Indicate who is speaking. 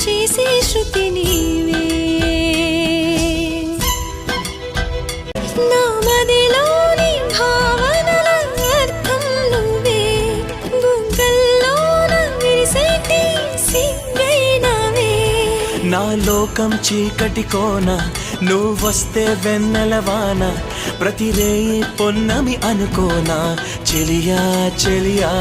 Speaker 1: చేసే శృతి నీవే నా మదిలోని భావనల అర్థం నువ్వే బుగ్గల్లోన విరిసేటి సిగ్గైనవే
Speaker 2: నా లోకం చీకటి కోన నువ్వొస్తే వెన్నెలవాన ప్రతి రేయి పొన్నమి అనుకోనా చెలియా చెలియా